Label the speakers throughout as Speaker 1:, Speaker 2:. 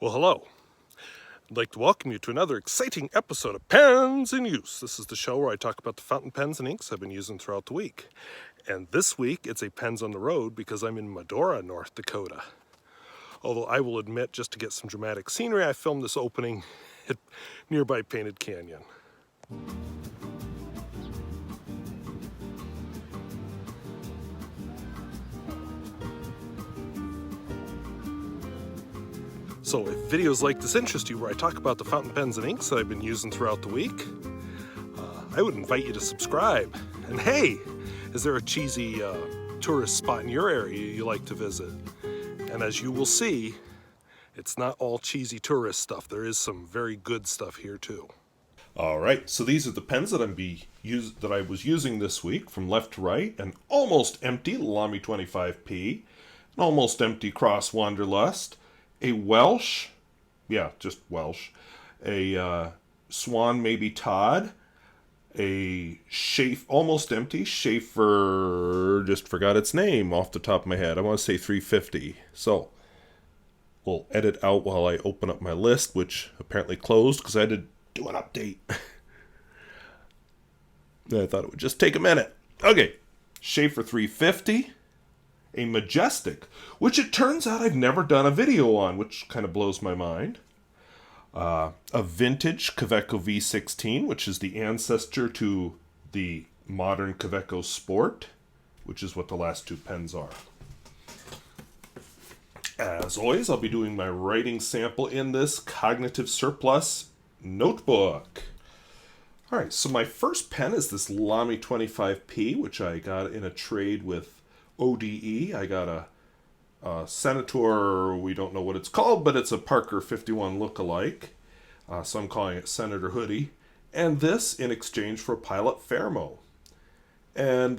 Speaker 1: Well, hello. I'd like to welcome you to another exciting episode of Pens in Use. This is the show where I talk about the fountain pens and inks I've been using throughout the week. And this week, it's a Pens on the Road because I'm in Medora, North Dakota. Although I will admit, just to get some dramatic scenery, I filmed this opening at nearby Painted Canyon. So if videos like this interest you, where I talk about the fountain pens and inks that I've been using throughout the week, I would invite you to subscribe. And hey, is there a cheesy tourist spot in your area you like to visit? And as you will see, it's not all cheesy tourist stuff. There is some very good stuff here too. All right, so these are the pens that I was using this week from left to right. An almost empty Lamy 25P, an almost empty Cross Wanderlust, a Welsh, just Welsh, a Swan Mabie Todd, a almost empty Sheaffer, just forgot its name off the top of my head. I want to say 350. So we'll edit out while I open up my list, which apparently closed because I had to do an update. I thought it would just take a minute. Okay, Sheaffer 350. A Majestic, which it turns out I've never done a video on, which kind of blows my mind. A vintage Kaweco V16, which is the ancestor to the modern Kaweco Sport, which is what the last two pens are. As always, I'll be doing my writing sample in this Cognitive Surplus notebook. Alright, so my first pen is this Lamy 25P, which I got in a trade with ODE. I got a Senator, we don't know what it's called, but it's a Parker 51 lookalike. So I'm calling it Senator Hoodie. And this in exchange for a Pilot Fermo. And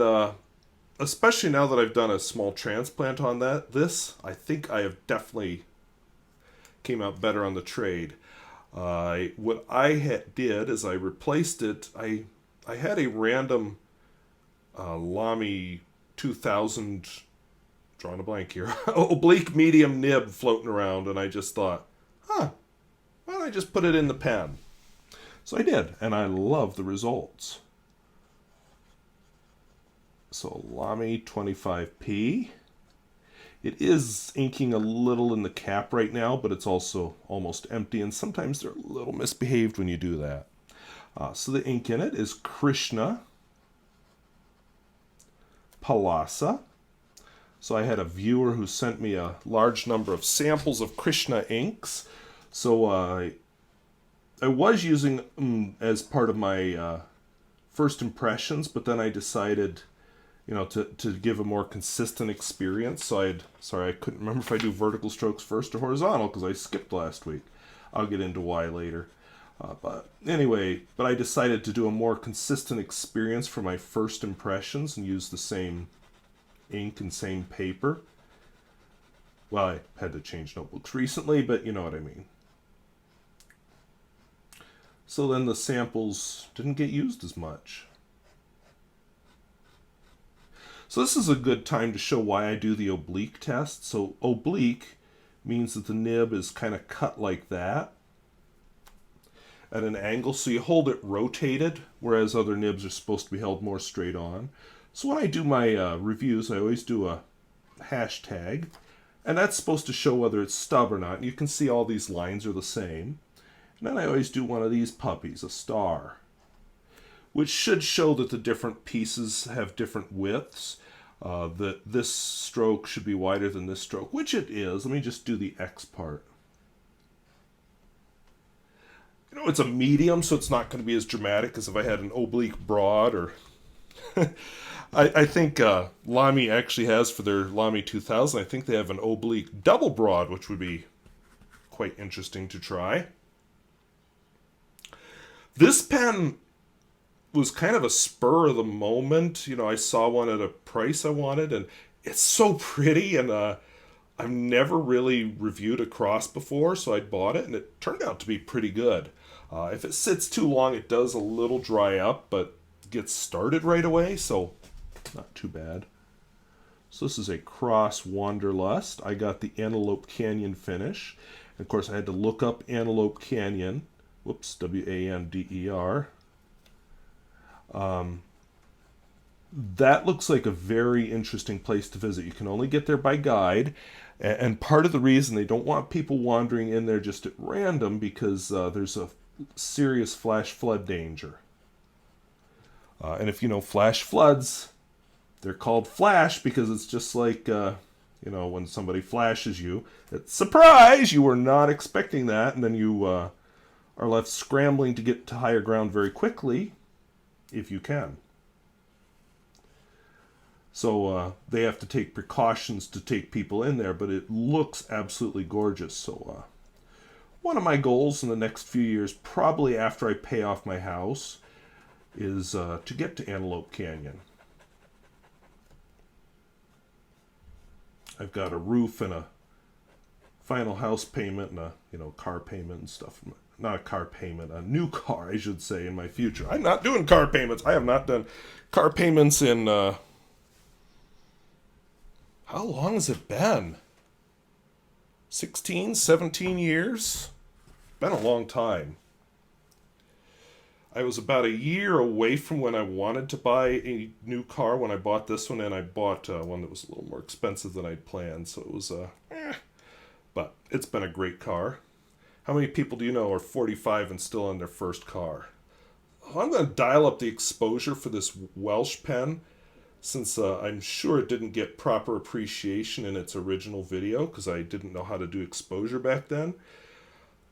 Speaker 1: especially now that I've done a small transplant on this, I think I have definitely came out better on the trade. What I did is I replaced it. I had a random Lamy 2000, drawing a blank here, oblique medium nib floating around, and I just thought, why don't I just put it in the pen? So I did, and I love the results. So Lamy 25P. It is inking a little in the cap right now, but it's also almost empty, and sometimes they're a little misbehaved when you do that. So the ink in it is Krishna, Palasa. So I had a viewer who sent me a large number of samples of Krishna inks. So I was using as part of my first impressions, but then I decided, to give a more consistent experience. So I couldn't remember if I do vertical strokes first or horizontal because I skipped last week. I'll get into why later. But I decided to do a more consistent experience for my first impressions and use the same ink and same paper. Well, I had to change notebooks recently, but you know what I mean. So then the samples didn't get used as much. So this is a good time to show why I do the oblique test. So oblique means that the nib is kind of cut like that, at an angle, so you hold it rotated, whereas other nibs are supposed to be held more straight on. So when I do my reviews, I always do a hashtag, and that's supposed to show whether it's stub or not. And you can see all these lines are the same. And then I always do one of these puppies, a star, which should show that the different pieces have different widths. That this stroke should be wider than this stroke, which it is. Let me just do the X part. It's a medium, so it's not going to be as dramatic as if I had an oblique broad, or I think Lamy actually has for their Lamy 2000, I think they have an oblique double broad, which would be quite interesting to try. This pen was kind of a spur of the moment. I saw one at a price I wanted, and it's so pretty, and I've never really reviewed a cross before, so I bought it, and it turned out to be pretty good. If it sits too long, it does a little dry up, but gets started right away, so not too bad. So this is a Cross Wanderlust. I got the Antelope Canyon finish. And of course, I had to look up Antelope Canyon. Whoops, W-A-N-D-E-R. That looks like a very interesting place to visit. You can only get there by guide. And part of the reason they don't want people wandering in there just at random because there's a serious flash flood danger. And if you know flash floods, they're called flash because it's just like, when somebody flashes you. It's surprise! You were not expecting that, and then you are left scrambling to get to higher ground very quickly, if you can. So they have to take precautions to take people in there, but it looks absolutely gorgeous. So one of my goals in the next few years, probably after I pay off my house, is to get to Antelope Canyon. I've got a roof and a final house payment and a car payment and stuff. Not a car payment, a new car, I should say, in my future. I'm not doing car payments. I have not done car payments in, how long has it been? 16, 17 years? Been a long time. I was about a year away from when I wanted to buy a new car when I bought this one, and I bought one that was a little more expensive than I'd planned, so it was, but it's been a great car. How many people do you know are 45 and still on their first car? I'm going to dial up the exposure for this Welsh pen, since I'm sure it didn't get proper appreciation in its original video, because I didn't know how to do exposure back then.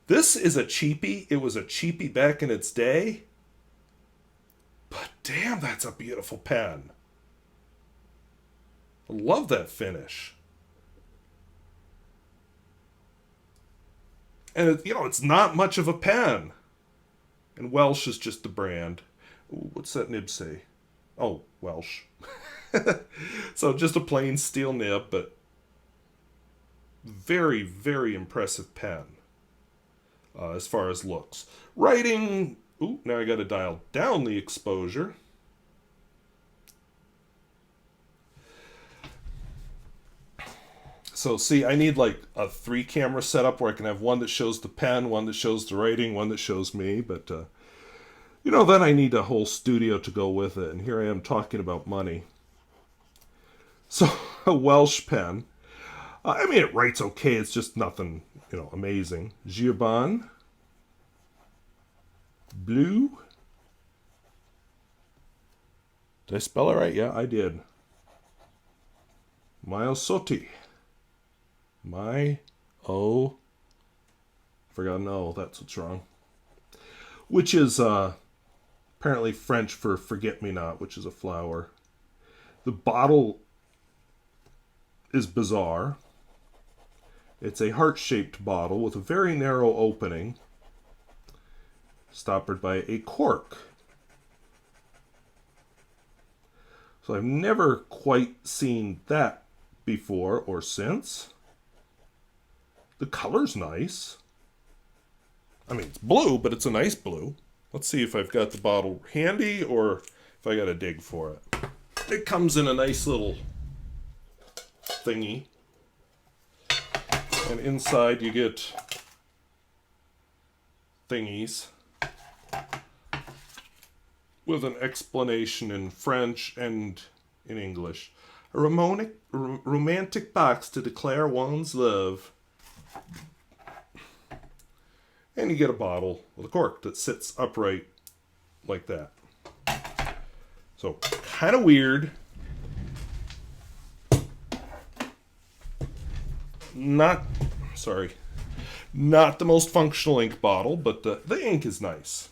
Speaker 1: This is a cheapie. It was a cheapie back in its day. But damn, that's a beautiful pen. I love that finish. And, it's not much of a pen. And Welsh is just the brand. Ooh, what's that nib say? Oh, Welsh. So just a plain steel nib, but very, very impressive pen as far as looks. Writing... Ooh, now I got to dial down the exposure. So see, I need like a 3-camera setup where I can have one that shows the pen, one that shows the writing, one that shows me. But, then I need a whole studio to go with it. And here I am talking about money. So, a Welsh pen. It writes okay. It's just nothing, amazing. Herbin. Bleu. Did I spell it right? Yeah, I did. Myosotis. Forgot an O. That's what's wrong. Which is apparently French for forget-me-not, which is a flower. The bottle is bizarre. It's a heart-shaped bottle with a very narrow opening, stoppered by a cork. So I've never quite seen that before or since. The color's nice. It's blue, but it's a nice blue. Let's see if I've got the bottle handy or if I got to dig for it. It comes in a nice little thingy. And inside you get thingies with an explanation in French and in English. A romantic box to declare one's love. And you get a bottle with a cork that sits upright like that. So, kind of weird. Not the most functional ink bottle, but the ink is nice.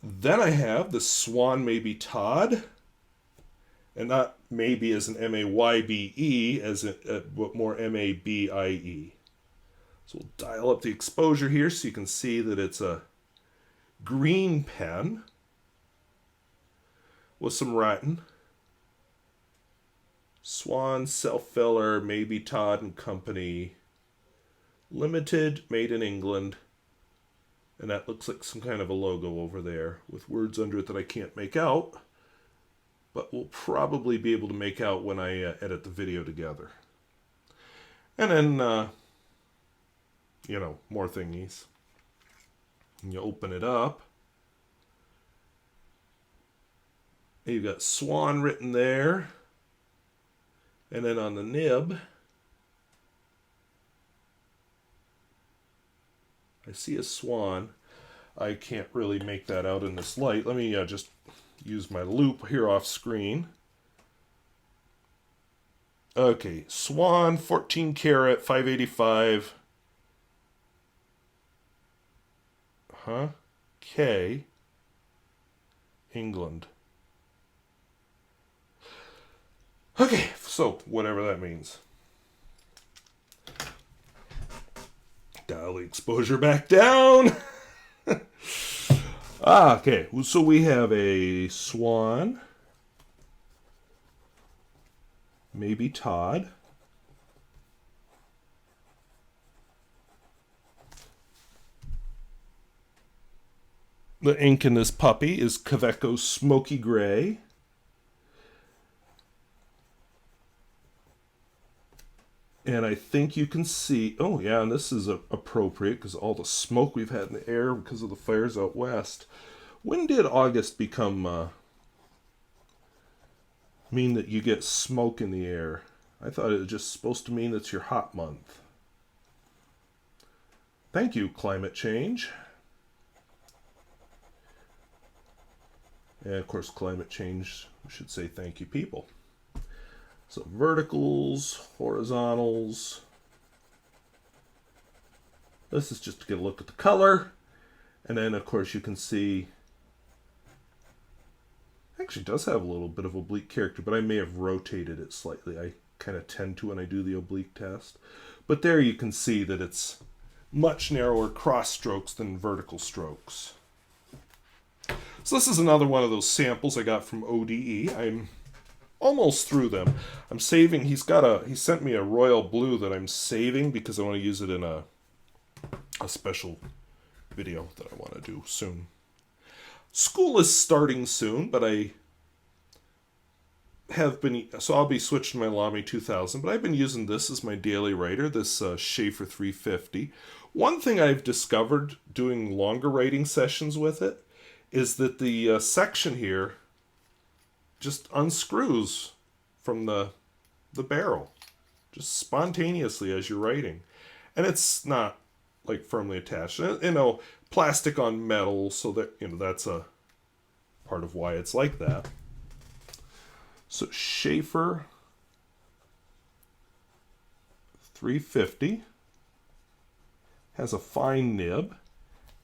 Speaker 1: Then I have the Swan Mabie Todd. And not maybe as an M-A-Y-B-E, but more M-A-B-I-E. So we'll dial up the exposure here so you can see that it's a green pen with some writing. Swan Self-Filler, Mabie Todd and Company. Limited, made in England. And that looks like some kind of a logo over there with words under it that I can't make out. but we'll probably be able to make out when I edit the video together. And then, you know, more thingies. And you open it up. And you've got Swan written there. And then on the nib, I see a swan. I can't really make that out in this light. Let me just use my loop here off screen. Okay, Swan, 14 karat, 585. K, England. Okay, so whatever that means. Dial the exposure back down. Okay, so we have a Swan, maybe Todd. The ink in this puppy is Kaweco Smoky Gray. And I think you can see, oh yeah, and this is appropriate because all the smoke we've had in the air because of the fires out west. When did August become mean that you get smoke in the air? I thought it was just supposed to mean it's your hot month. Thank you, climate change. And of course, climate change, we should say thank you, people. So verticals, horizontals. This is just to get a look at the color. And then, of course, you can see, actually does have a little bit of oblique character, but I may have rotated it slightly. I kind of tend to when I do the oblique test. But there you can see that it's much narrower cross strokes than vertical strokes. So this is another one of those samples I got from ODE. I'm almost through them. I'm saving. He sent me a royal blue that I'm saving because I want to use it in a special video that I want to do soon. School is starting soon, but I have been, so I'll be switching my Lamy 2000, but I've been using this as my daily writer, this Sheaffer 350. One thing I've discovered doing longer writing sessions with it is that the section here just unscrews from the barrel, just spontaneously as you're writing. And it's not like firmly attached. You know, plastic on metal, so that, you know, that's a part of why it's like that. So Sheaffer 350 has a fine nib,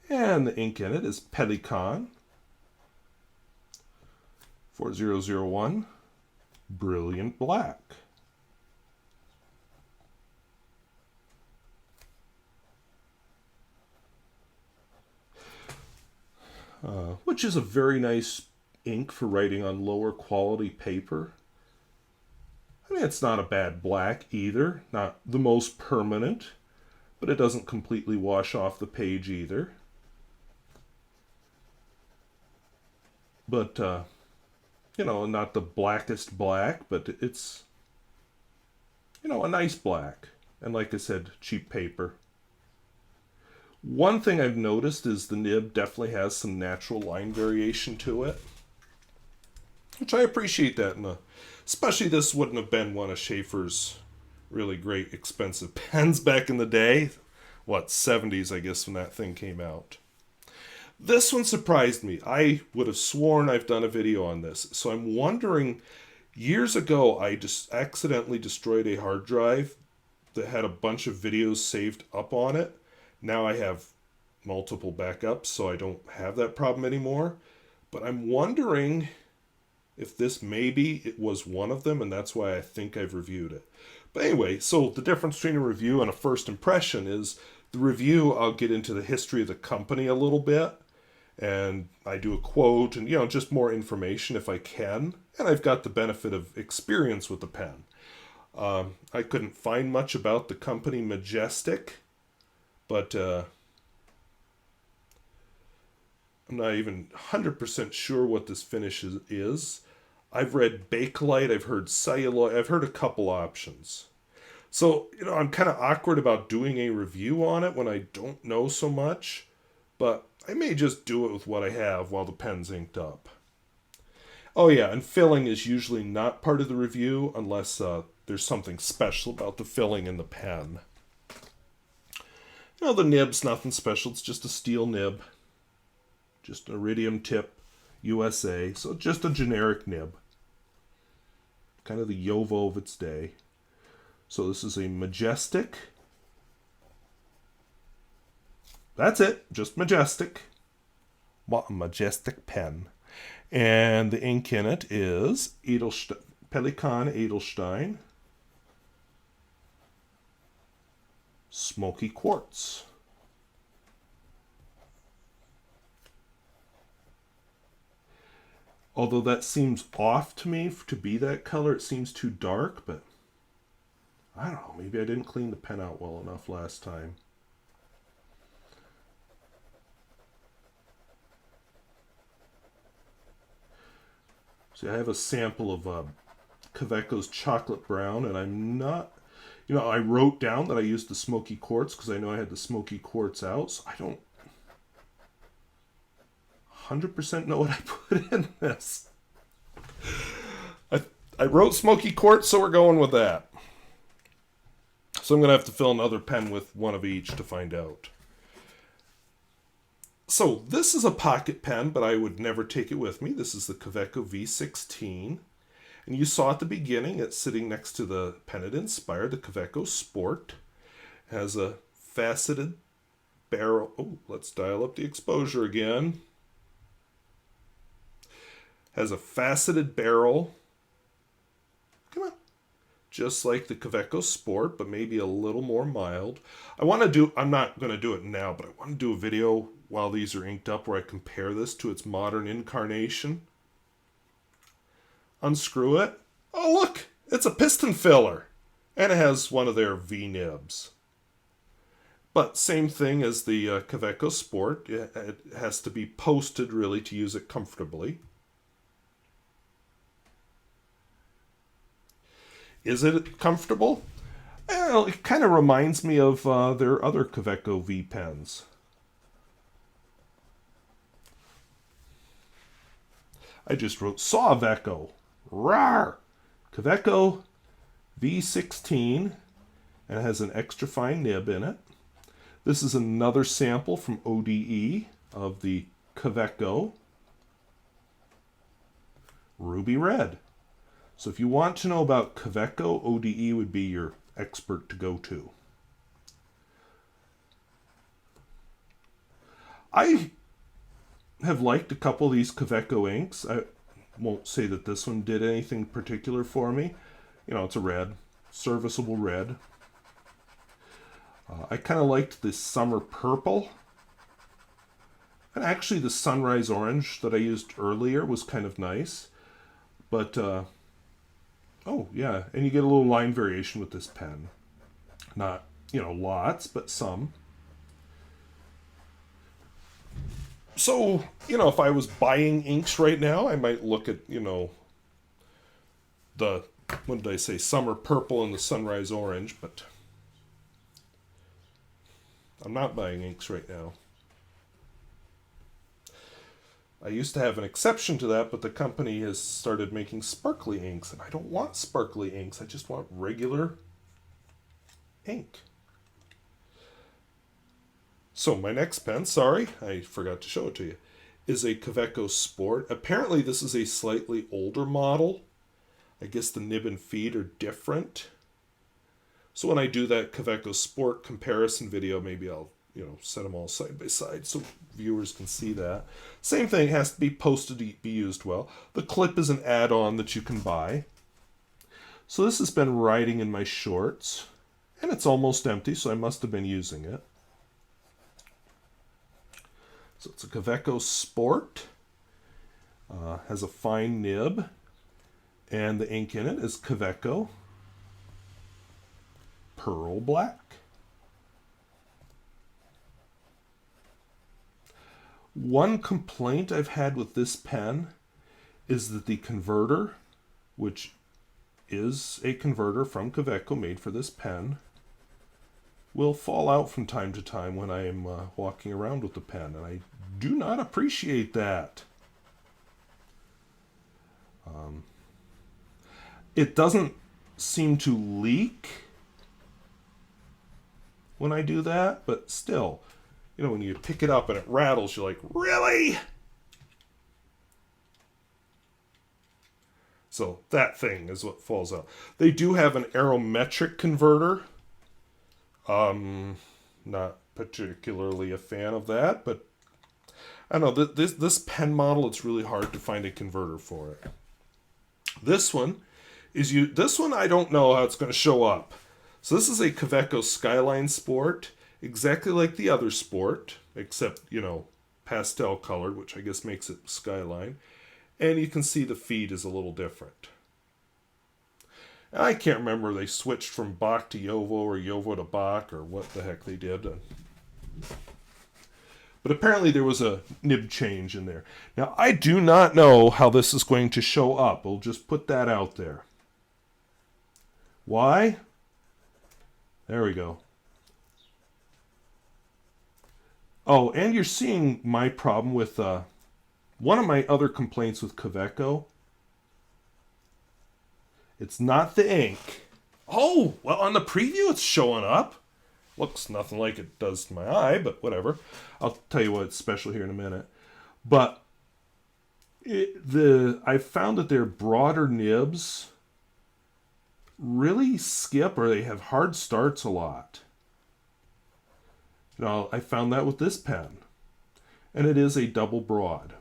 Speaker 1: and the ink in it is Pelikan 4001 Brilliant Black. Which is a very nice ink for writing on lower quality paper. I mean, it's not a bad black either, not the most permanent, but it doesn't completely wash off the page either. But, you know, not the blackest black, but it's, you know, a nice black. And like I said, cheap paper. One thing I've noticed is the nib definitely has some natural line variation to it, which I appreciate that. Especially this wouldn't have been one of Sheaffer's really great expensive pens back in the day. What, 70s, I guess, when that thing came out. This one surprised me. I would have sworn I've done a video on this. So I'm wondering, years ago I just accidentally destroyed a hard drive that had a bunch of videos saved up on it. Now I have multiple backups, so I don't have that problem anymore. But I'm wondering if this maybe it was one of them, and that's why I think I've reviewed it. But anyway, so the difference between a review and a first impression is the review, I'll get into the history of the company a little bit, and I do a quote and, you know, just more information if I can. And I've got the benefit of experience with the pen. I couldn't find much about the company Majestic, but I'm not even 100% sure what this finish is. I've read Bakelite, I've heard celluloid, I've heard a couple options. So, I'm kind of awkward about doing a review on it when I don't know so much, but I may just do it with what I have while the pen's inked up. Oh yeah, and filling is usually not part of the review unless there's something special about the filling in the pen. The nib's nothing special, it's just a steel nib. Just an iridium tip, USA, so just a generic nib. Kind of the Yovo of its day. So this is a Majestic. That's it, just Majestic. Majestic Pen. And the ink in it is Pelikan Edelstein. Smoky Quartz. Although that seems off to me to be that color, it seems too dark, but I don't know, maybe I didn't clean the pen out well enough last time. See, I have a sample of Kaweco's Chocolate Brown, and I'm not, I wrote down that I used the Smoky Quartz because I know I had the Smoky Quartz out, so I don't 100% know what I put in this. I wrote Smoky Quartz, so we're going with that. So I'm going to have to fill another pen with one of each to find out. So this is a pocket pen, but I would never take it with me. This is the Kaweco V16. And you saw at the beginning, it's sitting next to the pen it inspired, the Kaweco Sport. It has a faceted barrel. Oh, let's dial up the exposure again. Has a faceted barrel. Come on. Just like the Kaweco Sport, but maybe a little more mild. I'm not going to do it now, but I want to do a video while these are inked up where I compare this to its modern incarnation. Unscrew it. Oh, look, it's a piston filler. And it has one of their V-nibs. But same thing as the Kaweco Sport. It has to be posted, really, to use it comfortably. Is it comfortable? Well, it kind of reminds me of their other Kaweco V pens. I just wrote Saweco. Rawr! Kaweco V16, and it has an extra fine nib in it. This is another sample from ODE of the Kaweco Ruby Red. So if you want to know about Kaweco, ODE would be your expert to go to. I have liked a couple of these Kaweco inks. I won't say that this one did anything particular for me. It's a red, serviceable red. I kind of liked the Summer Purple. And actually the Sunrise Orange that I used earlier was kind of nice. But, oh yeah, and you get a little line variation with this pen. Not, lots, but some. So, if I was buying inks right now, I might look at, the, what did I say, Summer Purple and the Sunrise Orange, but I'm not buying inks right now. I used to have an exception to that, but the company has started making sparkly inks, and I don't want sparkly inks. I just want regular ink. So my next pen, sorry, I forgot to show it to you, is a Kaweco Sport. Apparently this is a slightly older model. I guess the nib and feed are different. So when I do that Kaweco Sport comparison video, maybe I'll set them all side by side so viewers can see that. Same thing, has to be posted to be used well. The clip is an add-on that you can buy. So this has been riding in my shorts, and it's almost empty, so I must have been using it. So it's a Kaweco Sport, has a fine nib, and the ink in it is Kaweco Pearl Black. One complaint I've had with this pen is that the converter which is a converter from Kaweco made for this pen, will fall out from time to time when I am walking around with the pen, and I do not appreciate that. It doesn't seem to leak when I do that, but still, you know, when you pick it up and it rattles, you're like, really? So that thing is what falls out. They do have an aerometric converter. Not particularly a fan of that, but I don't know, this pen model, it's really hard to find a converter for it. This one I don't know how it's going to show up. So this is a Kaweco Skyline Sport, exactly like the other Sport, except, you know, pastel colored, which I guess makes it Skyline. And you can see the feed is a little different. I can't remember if they switched from Bach to Jowo or Jowo to Bach or what the heck they did. But apparently there was a nib change in there. Now, I do not know how this is going to show up. We'll just put that out there. Why? There we go. Oh, and you're seeing my problem with one of my other complaints with Kaweco. It's not the ink. Oh, well, on the preview it's showing up. Looks nothing like it does to my eye, but whatever. I'll tell you what's special here in a minute. But I found that their broader nibs really skip, or they have hard starts a lot. Now, I found that with this pen. And it is a double broad.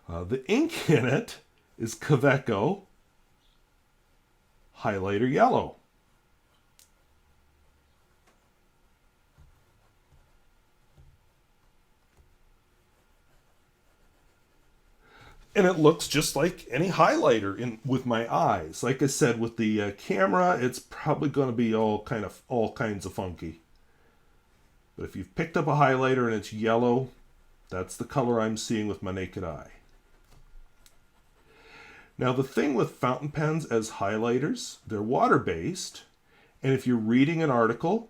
Speaker 1: The ink in it is Kaweco Highlighter Yellow. And it looks just like any highlighter with my eyes. Like I said, with the camera, it's probably going to be all kinds of funky. But if you've picked up a highlighter and it's yellow, that's the color I'm seeing with my naked eye. Now, the thing with fountain pens as highlighters, they're water-based, and if you're reading an article,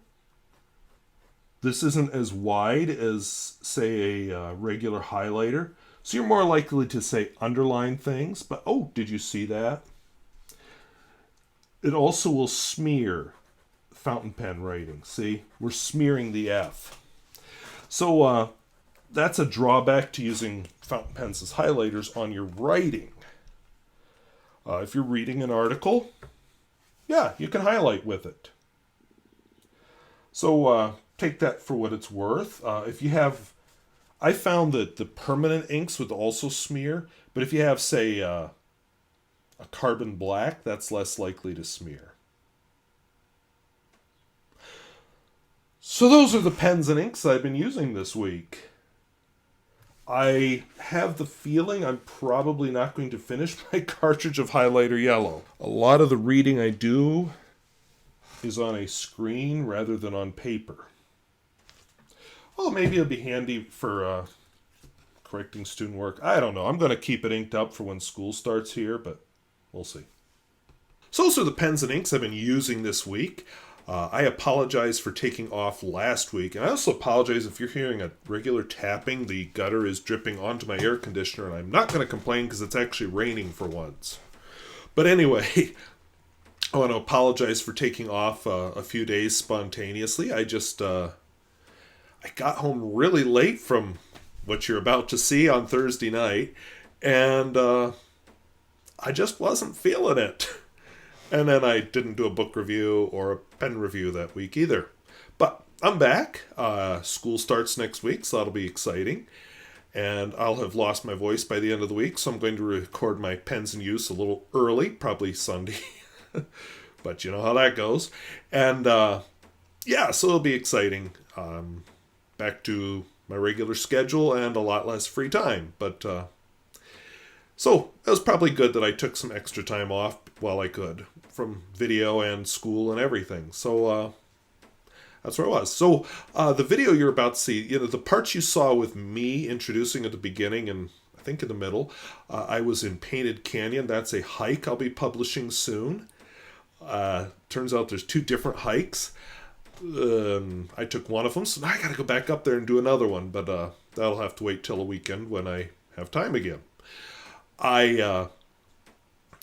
Speaker 1: this isn't as wide as, say, a regular highlighter, so you're more likely to, say, underline things, but, oh, did you see that? It also will smear fountain pen writing. See, we're smearing the F. So that's a drawback to using fountain pens as highlighters on your writing. If you're reading an article, yeah, you can highlight with it. So take that for what it's worth. If you have, I found that the permanent inks would also smear, but if you have, say, a carbon black, that's less likely to smear. So those are the pens and inks I've been using this week. I have the feeling I'm probably not going to finish my cartridge of highlighter yellow. A lot of the reading I do is on a screen rather than on paper. Well, maybe it'll be handy for correcting student work. I don't know. I'm going to keep it inked up for when school starts here, but we'll see. So those are the pens and inks I've been using this week. I apologize for taking off last week, and I also apologize if you're hearing a regular tapping. The gutter is dripping onto my air conditioner, and I'm not going to complain because it's actually raining for once. But anyway, I want to apologize for taking off a few days spontaneously. I got home really late from what you're about to see on Thursday night, and I just wasn't feeling it. And then I didn't do a book review or a pen review that week either. But I'm back. School starts next week, so that'll be exciting. And I'll have lost my voice by the end of the week, so I'm going to record my pens in use a little early, probably Sunday. But you know how that goes. And yeah, so it'll be exciting. Back to my regular schedule and a lot less free time. But so it was probably good that I took some extra time off while I could from video and school and everything. So that's where I was. So the video you're about to see, you know, the parts you saw with me introducing at the beginning, and I think in the middle. I was in Painted Canyon. That's a hike I'll be publishing soon. Turns out there's 2 different hikes. I took one of them, so now I gotta go back up there and do another one, but that'll have to wait till a weekend when I have time again. I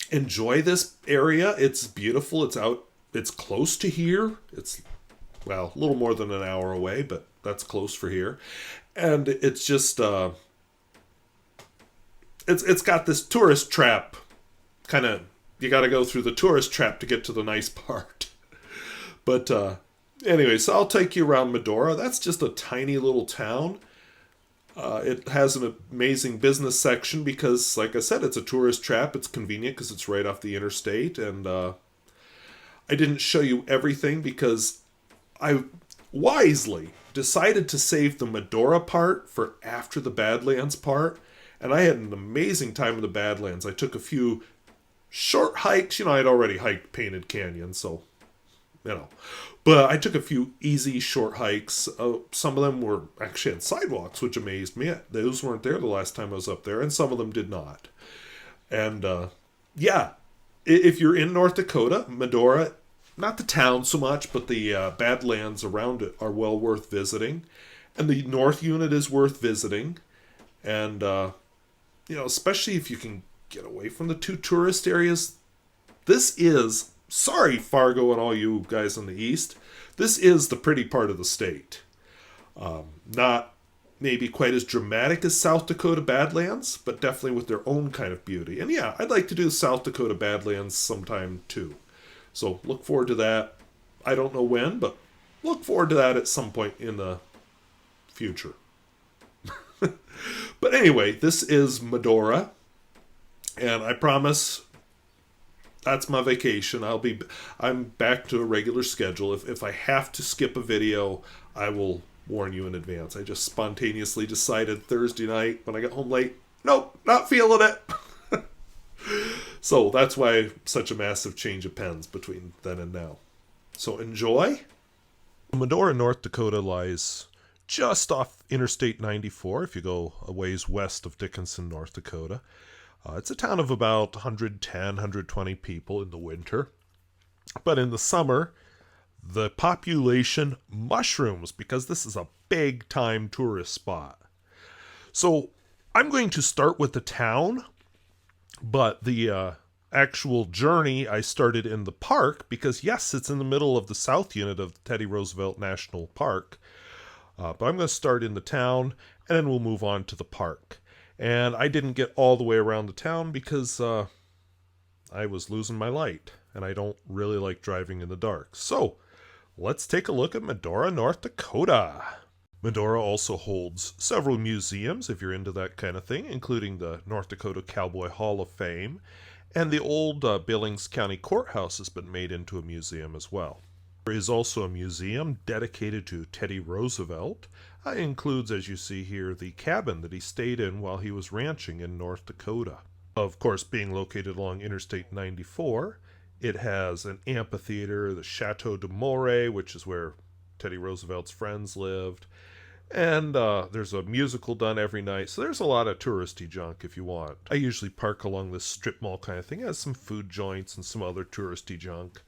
Speaker 1: enjoy this area. It's beautiful. It's close to here. It's, well, a little more than an hour away, but that's close for here. And it's just, it's got this tourist trap kind of, you got to go through the tourist trap to get to the nice part. But anyway, so I'll take you around Medora. That's just a tiny little town. It has an amazing business section because, like I said, it's a tourist trap. It's convenient because it's right off the interstate. And I didn't show you everything because I wisely decided to save the Medora part for after the Badlands part. And I had an amazing time in the Badlands. I took a few short hikes. You know, I'd already hiked Painted Canyon, so, you know. But I took a few easy short hikes. Some of them were actually had sidewalks, which amazed me. Those weren't there the last time I was up there, and some of them did not. And, yeah, if you're in North Dakota, Medora, not the town so much, but the Badlands around it are well worth visiting. And the North Unit is worth visiting. And, you know, especially if you can get away from the 2 tourist areas. This is, sorry Fargo and all you guys in the East, this is the pretty part of the state. Not maybe quite as dramatic as South Dakota Badlands, but definitely with their own kind of beauty. And yeah, I'd like to do South Dakota Badlands sometime too. So look forward to that. I don't know when, but look forward to that at some point in the future. But anyway, this is Medora, and I promise that's my vacation. I'm back to a regular schedule. If I have to skip a video, I will warn you in advance. I just spontaneously decided Thursday night when I got home late, nope, not feeling it. So that's why such a massive change of pens between then and now. So enjoy. Medora, North Dakota lies just off Interstate 94 if you go a ways west of Dickinson, North Dakota. It's a town of about 110, 120 people in the winter. But in the summer, the population mushrooms because this is a big-time tourist spot. So I'm going to start with the town, but the actual journey I started in the park because, yes, it's in the middle of the South Unit of the Teddy Roosevelt National Park. But I'm going to start in the town, and then we'll move on to the park. And I didn't get all the way around the town because I was losing my light, and I don't really like driving in the dark. So let's take a look at Medora, North Dakota. Medora also holds several museums, if you're into that kind of thing, including the North Dakota Cowboy Hall of Fame, and the old Billings County Courthouse has been made into a museum as well. There is also a museum dedicated to Teddy Roosevelt. It includes, as you see here, the cabin that he stayed in while he was ranching in North Dakota. Of course, being located along Interstate 94, it has an amphitheater, the Chateau de Moray, which is where Teddy Roosevelt's friends lived, and there's a musical done every night, so there's a lot of touristy junk if you want. I usually park along this strip mall kind of thing. It has some food joints and some other touristy junk.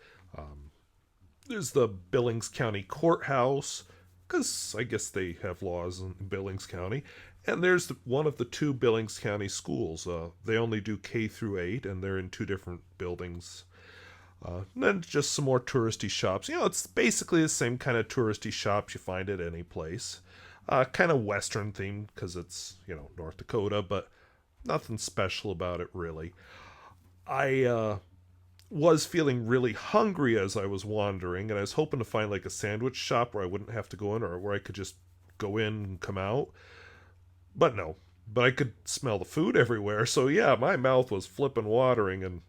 Speaker 1: There's the Billings County Courthouse, because I guess they have laws in Billings County. And there's one of the 2 Billings County schools. They only do K through 8, and they're in 2 different buildings. And then just some more touristy shops. You know, it's basically the same kind of touristy shops you find at any place. Kind of Western themed, because it's, you know, North Dakota, but nothing special about it, really. I was feeling really hungry as I was wandering, and I was hoping to find like a sandwich shop where I wouldn't have to go in or where I could just go in and come out. But no. But I could smell the food everywhere, so yeah, my mouth was flipping watering, and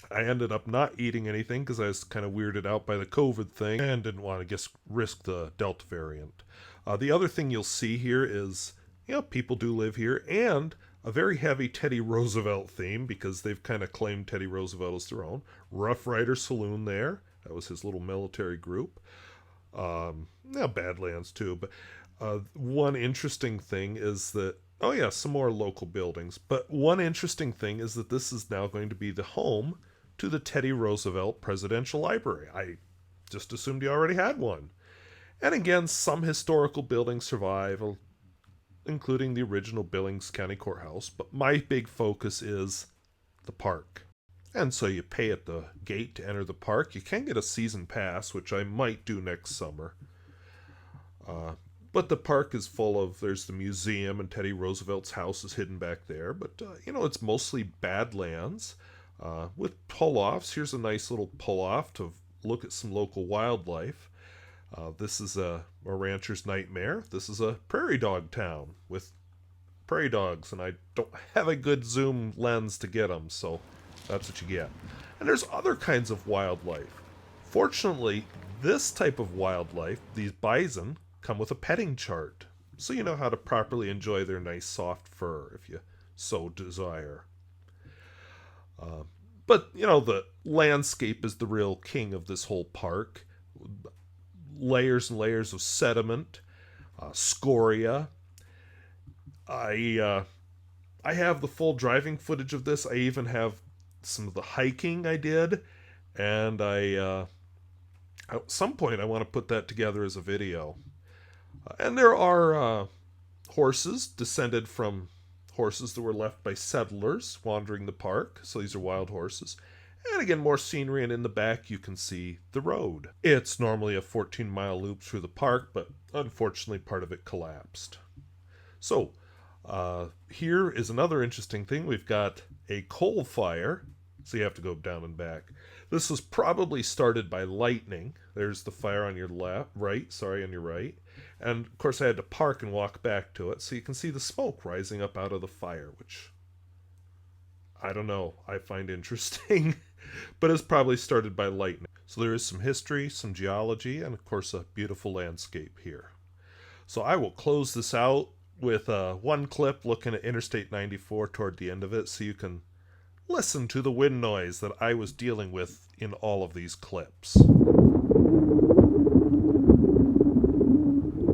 Speaker 1: I ended up not eating anything because I was kind of weirded out by the COVID thing and didn't want to risk the Delta variant. The other thing you'll see here is, you know, people do live here, and a very heavy Teddy Roosevelt theme because they've kind of claimed Teddy Roosevelt as their own. Rough Rider Saloon there. That was his little military group. Badlands too. But one interesting thing is that Oh yeah, some more local buildings. But one interesting thing is that this is now going to be the home to the Teddy Roosevelt Presidential Library. I just assumed you already had one. And again, some historical buildings survive, including the original Billings County Courthouse. But my big focus is the park. And so you pay at the gate to enter the park. You can get a season pass, which I might do next summer. But the park is full of, there's the museum, and Teddy Roosevelt's house is hidden back there. But, it's mostly Badlands with pull-offs. Here's a nice little pull-off to look at some local wildlife. This is a rancher's nightmare. This is a prairie dog town with prairie dogs, and I don't have a good zoom lens to get them, so that's what you get. And there's other kinds of wildlife. Fortunately, this type of wildlife, these bison, come with a petting chart, so you know how to properly enjoy their nice soft fur if you so desire. But the landscape is the real king of this whole park. Layers and layers of sediment, scoria. I have the full driving footage of this. I even have some of the hiking I did, and at some point I want to put that together as a video. And there are horses descended from horses that were left by settlers wandering the park. So these are wild horses. And again, more scenery, and in the back you can see the road. It's normally a 14-mile loop through the park, but unfortunately part of it collapsed. So here is another interesting thing. We've got a coal fire, so you have to go down and back. This was probably started by lightning. There's the fire on your on your right. And of course I had to park and walk back to it, so you can see the smoke rising up out of the fire, which, I don't know, I find interesting. But it's probably started by lightning. So there is some history, some geology, and of course a beautiful landscape here. So I will close this out with one clip looking at Interstate 94 toward the end of it, so you can listen to the wind noise that I was dealing with in all of these clips.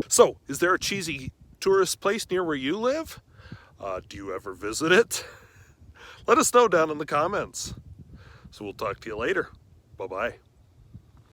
Speaker 1: So, is there a cheesy tourist place near where you live? Do you ever visit it? Let us know down in the comments. So we'll talk to you later. Bye-bye.